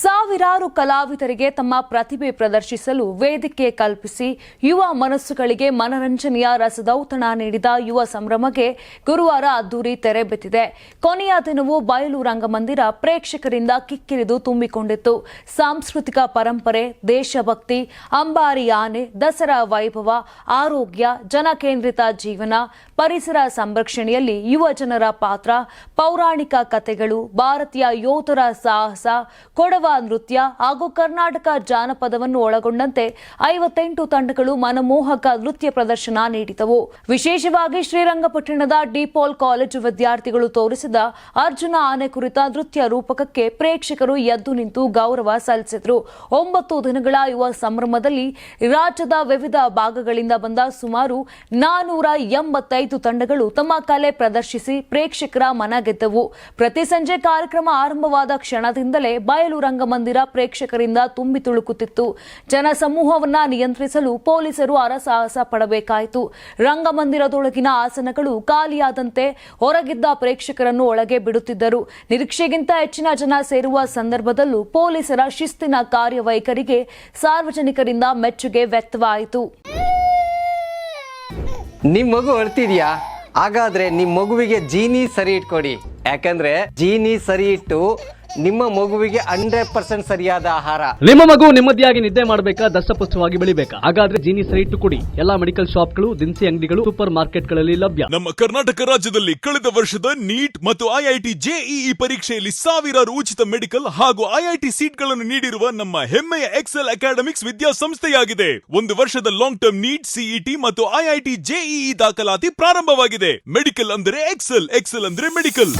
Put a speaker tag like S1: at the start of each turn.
S1: ಸಾವಿರಾರು ಕಲಾವಿದರಿಗೆ ತಮ್ಮ ಪ್ರತಿಭೆ ಪ್ರದರ್ಶಿಸಲು ವೇದಿಕೆ ಕಲ್ಪಿಸಿ ಯುವ ಮನಸ್ಸುಗಳಿಗೆ ಮನರಂಜನೆಯ ರಸದೌತಣ ನೀಡಿದ ಯುವ ಸಂಭ್ರಮಗೆ ಗುರುವಾರ ಅದ್ದೂರಿ ತೆರೆ ಬಿದ್ದಿದೆ. ಕೊನೆಯ ದಿನವೂ ಬಯಲು ರಂಗಮಂದಿರ ಪ್ರೇಕ್ಷಕರಿಂದ ಕಿಕ್ಕಿರಿದು ತುಂಬಿಕೊಂಡಿತ್ತು. ಸಾಂಸ್ಕೃತಿಕ ಪರಂಪರೆ, ದೇಶಭಕ್ತಿ, ಅಂಬಾರಿ ಆನೆ, ದಸರಾ ವೈಭವ, ಆರೋಗ್ಯ, ಜನಕೇಂದ್ರಿತ ಜೀವನ, ಪರಿಸರ ಸಂರಕ್ಷಣೆಯಲ್ಲಿ ಯುವ ಜನರ ಪಾತ್ರ, ಪೌರಾಣಿಕ ಕಥೆಗಳು, ಭಾರತೀಯ ಯೋಧರ ಸಾಹಸ, ಕೊಡವ ನೃತ್ಯ ಹಾಗೂ ಕರ್ನಾಟಕ ಜಾನಪದವನ್ನು ಒಳಗೊಂಡಂತೆ 58 ತಂಡಗಳು ಮನಮೋಹಕ ನೃತ್ಯ ಪ್ರದರ್ಶನ ನೀಡಿದವು. ವಿಶೇಷವಾಗಿ ಶ್ರೀರಂಗಪಟ್ಟಣದ ಡಿಪಾಲ್ ಕಾಲೇಜು ವಿದ್ಯಾರ್ಥಿಗಳು ತೋರಿಸಿದ ಅರ್ಜುನ ಆನೆ ಕುರಿತ ನೃತ್ಯ ರೂಪಕಕ್ಕೆ ಪ್ರೇಕ್ಷಕರು ಎದ್ದು ನಿಂತು ಗೌರವ ಸಲ್ಲಿಸಿದರು. 9 ದಿನಗಳ ಯುವ ಸಂಭ್ರಮದಲ್ಲಿ ರಾಜ್ಯದ ವಿವಿಧ ಭಾಗಗಳಿಂದ ಬಂದ ಸುಮಾರು 485 ತಂಡಗಳು ತಮ್ಮ ಕಲೆ ಪ್ರದರ್ಶಿಸಿ ಪ್ರೇಕ್ಷಕರ ಮನ ಗೆದ್ದವು. ಪ್ರತಿ ಸಂಜೆ ಕಾರ್ಯಕ್ರಮ ಆರಂಭವಾದ ಕ್ಷಣದಿಂದಲೇ ಬಯಲು ರಂಗಮಂದಿರ ಪ್ರೇಕ್ಷಕರಿಂದ ತುಂಬಿ ತುಳುಕುತ್ತಿತ್ತು. ಜನಸಮೂಹವನ್ನ ನಿಯಂತ್ರಿಸಲು ಪೊಲೀಸರು ಹರಸಾಹಸ ಪಡಬೇಕಾಯಿತು. ರಂಗಮಂದಿರದೊಳಗಿನ ಆಸನಗಳು ಖಾಲಿಯಾದಂತೆ ಹೊರಗಿದ್ದ ಪ್ರೇಕ್ಷಕರನ್ನು ಒಳಗೆ ಬಿಡುತ್ತಿದ್ದರು. ನಿರೀಕ್ಷೆಗಿಂತ ಹೆಚ್ಚಿನ ಜನ ಸೇರುವ ಸಂದರ್ಭದಲ್ಲೂ ಪೊಲೀಸರ ಶಿಸ್ತಿನ ಕಾರ್ಯವೈಖರಿಗೆ ಸಾರ್ವಜನಿಕರಿಂದ ಮೆಚ್ಚುಗೆ ವ್ಯಕ್ತವಾಯಿತು.
S2: ನಿಮ್ ಮಗು ಅಳ್ತಿದ್ಯಾ? ಹಾಗಾದ್ರೆ ನಿಮ್ ಮಗುವಿಗೆ ಜೀನಿ ಸರಿ ಇಟ್ಕೊಡಿ. ಯಾಕಂದ್ರೆ ಜೀನಿ ಸರಿ ಇಟ್ಟು ನಿಮ್ಮ ಮಗುವಿಗೆ 100% ಸರಿಯಾದ ಆಹಾರ.
S3: ನಿಮ್ಮ ಮಗು ನೆಮ್ಮದಿಯಾಗಿ ನಿದ್ದೆ ಮಾಡಬೇಕಾ, ದಷ್ಟಪುಷ್ಟವಾಗಿ ಬೆಳಿಬೇಕಾ? ಹಾಗಾದ್ರೆ ಜೀನಿ ಸರಿ ಇಟ್ಟು ಕೊಡಿ. ಎಲ್ಲಾ ಮೆಡಿಕಲ್ ಶಾಪ್ಗಳು, ದಿನಸಿ ಅಂಗಡಿಗಳು, ಸೂಪರ್ ಮಾರ್ಕೆಟ್ಗಳಲ್ಲಿ ಲಭ್ಯ.
S4: ನಮ್ಮ ಕರ್ನಾಟಕ ರಾಜ್ಯದಲ್ಲಿ ಕಳೆದ ವರ್ಷದ ನೀಟ್ ಮತ್ತು ಐಐಟಿ ಜೆಇಇ ಪರೀಕ್ಷೆಯಲ್ಲಿ ಸಾವಿರಾರು ಉಚಿತ ಮೆಡಿಕಲ್ ಹಾಗೂ ಐಐಟಿ ಸೀಟ್ಗಳನ್ನು ನೀಡಿರುವ ನಮ್ಮ ಹೆಮ್ಮೆಯ ಎಕ್ಸೆಲ್ ಅಕಾಡೆಮಿಕ್ಸ್ ವಿದ್ಯಾಸಂಸ್ಥೆಯಾಗಿದೆ. 1 ವರ್ಷದ ಲಾಂಗ್ ಟರ್ಮ್ ನೀಟ್, ಸಿಇಟಿ ಮತ್ತು ಐಐಟಿ ಜೆಇಇ ದಾಖಲಾತಿ ಪ್ರಾರಂಭವಾಗಿದೆ. ಮೆಡಿಕಲ್ ಅಂದರೆ ಎಕ್ಸೆಲ್, ಎಕ್ಸೆಲ್ ಅಂದ್ರೆ ಮೆಡಿಕಲ್.